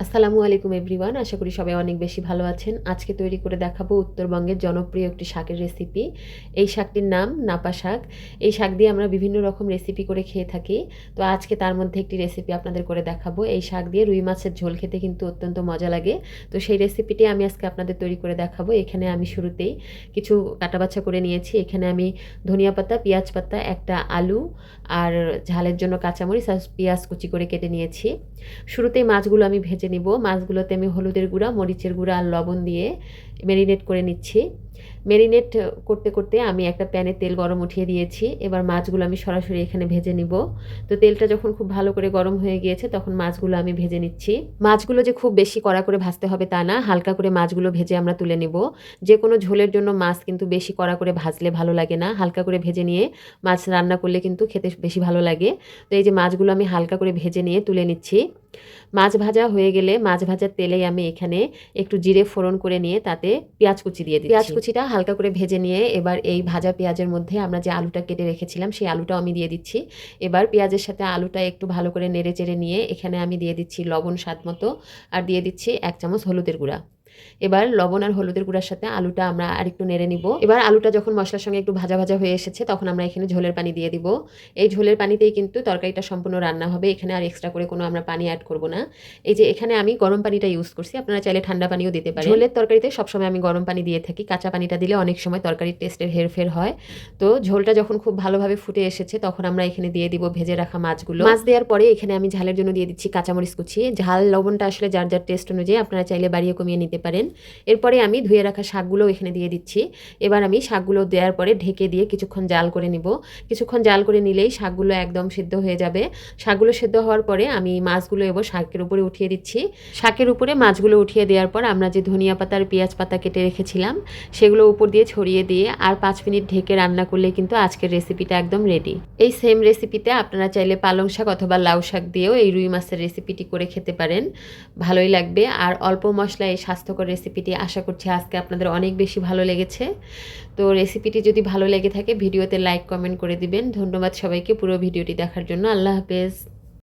আসসালামু আলাইকুম এভরিওয়ান, আশা করি সবাই অনেক বেশি ভালো আছেন। আজকে তৈরি করে দেখাবো উত্তরবঙ্গের জনপ্রিয় একটি শাকের রেসিপি। এই শাকটির নাম নাপা শাক। এই শাক দিয়ে আমরা বিভিন্ন রকম রেসিপি করে খেয়ে থাকি। তো আজকে তার মধ্যে একটি রেসিপি আপনাদের করে দেখাবো। এই শাক দিয়ে রুই মাছের ঝোল খেতে কিন্তু অত্যন্ত মজা লাগে। তো সেই রেসিপিটি আমি আজকে আপনাদের তৈরি করে দেখাবো। এখানে আমি শুরুতেই কিছু কাটাবাছা করে নিয়েছি। এখানে আমি ধনিয়া পাতা, পেঁয়াজ পাতা, একটা আলু আর ঝালের জন্য কাঁচামরিচ আর পেঁয়াজ কুচি করে কেটে নিয়েছি। শুরুতেই মাছগুলো আমি ভেজে নিব। মাছগুলোতে আমি হলুদের গুঁড়া, মরিচের গুঁড়া আর লবণ দিয়ে ম্যারিনেট করে নিচ্ছি। ম্যারিনেট করতে করতে আমি একটা প্যানে তেল গরম উঠিয়ে দিয়েছি। এবার মাছগুলো আমি সরাসরি এখানে ভেজে নিব। তো তেলটা যখন খুব ভালো করে গরম হয়ে গিয়েছে তখন মাছগুলো আমি ভেজে নিচ্ছি। মাছগুলো যে খুব বেশি কড়া করে ভাজতে হবে তা না, হালকা করে মাছগুলো ভেজে আমরা তুলে নিব। যে কোনো ঝোলের জন্য মাছ কিন্তু বেশি কড়া করে ভাজলে ভালো লাগে না, হালকা করে ভেজে নিয়ে মাছ রান্না করলে কিন্তু খেতে বেশি ভালো লাগে। তো এই যে মাছগুলো আমি হালকা করে ভেজে নিয়ে তুলে নিচ্ছি। মাছ ভাজা হয়ে গেলে মাছ ভাজার তেলেই আমি এখানে একটু জিরে ফোড়ন করে নিয়ে তাতে পেঁয়াজ কুচি দিয়ে দিচ্ছি। পেঁয়াজ কুচিটা হালকা করে ভেজে নিয়ে এবার এই ভাজা পেঁয়াজের মধ্যে আমরা যে আলুটা কেটে রেখেছিলাম সেই আলুটাও আমি দিয়ে দিচ্ছি। এবার পেঁয়াজের সাথে আলুটা একটু ভালো করে নেড়ে চেড়ে নিয়ে এখানে আমি দিয়ে দিচ্ছি লবণ স্বাদ মতো আর দিয়ে দিচ্ছি 1 চামচ হলুদের গুঁড়া। এবার লবণ আর হলুদের গুঁড়ার সাথে আলুটা আমরা আরেকটু নেড়ে নিব। এবার আলুটা যখন মশলার সঙ্গে একটু ভাজা ভাজা হয়ে এসেছে তখন আমরা এখানে ঝোলের পানি দিয়ে দিব। এই ঝোলের পানিতেই কিন্তু তরকারিটা সম্পূর্ণ রান্না হবে। এখানে আর এক্সট্রা করে কোনো আমরা পানি অ্যাড করব না। এই যে এখানে আমি গরম পানিটা ইউজ করছি, আপনারা চাইলে ঠান্ডা পানিও দিতে পারেন। ঝোলের তরকারিতে সবসময় আমি গরম পানি দিয়ে থাকি, কাঁচা পানিটা দিলে অনেক সময় তরকারির টেস্টের হেরফের হয়। তো ঝোলটা যখন খুব ভালোভাবে ফুটে এসেছে তখন আমরা এখানে দিয়ে দিব ভেজে রাখা মাছগুলো। মাছ দেওয়ার পরে এখানে আমি ঝালের জন্য দিয়ে দিচ্ছি কাঁচামরিচ কুচি। ঝাল লবণটা আসলে যার যার টেস্ট অনুযায়ী আপনারা চাইলে বাড়িয়ে কমিয়ে নিতে পারেন। এরপরে আমি ধুয়ে রাখা শাকগুলো এখানে দিয়ে দিচ্ছি। এবার আমি শাকগুলো দেওয়ার পরে ঢেকে দিয়ে কিছুক্ষণ জাল করে নিব। কিছুক্ষণ জাল করে নিলেই শাকগুলো একদম সিদ্ধ হয়ে যাবে। শাকগুলো সিদ্ধ হওয়ার পরে আমি মাছগুলো এবার শাকের উপরে উঠিয়ে দিচ্ছি। শাকের উপরে মাছগুলো উঠিয়ে দেওয়ার পর আমরা যে ধনিয়া পাতা আর পেঁয়াজ পাতা কেটে রেখেছিলাম সেগুলো উপর দিয়ে ছড়িয়ে দিয়ে আর 5 মিনিট ঢেকে রান্না করলে কিন্তু আজকের রেসিপিটা একদম রেডি। এই সেম রেসিপিতে আপনারা চাইলে পালং শাক অথবা লাউ শাক দিয়েও এই রুই মাছের রেসিপিটি করে খেতে পারেন, ভালোই লাগবে। আর অল্প মশলায় এই স্বাস্থ্যকর রেসিপিটি আশা করছি আজকে আপনাদের অনেক বেশি ভালো লেগেছে। তো রেসিপিটি যদি ভালো লেগে থাকে ভিডিওতে লাইক কমেন্ট করে দিবেন। ধন্যবাদ সবাইকে পুরো ভিডিওটি দেখার জন্য। আল্লাহ হাফেজ।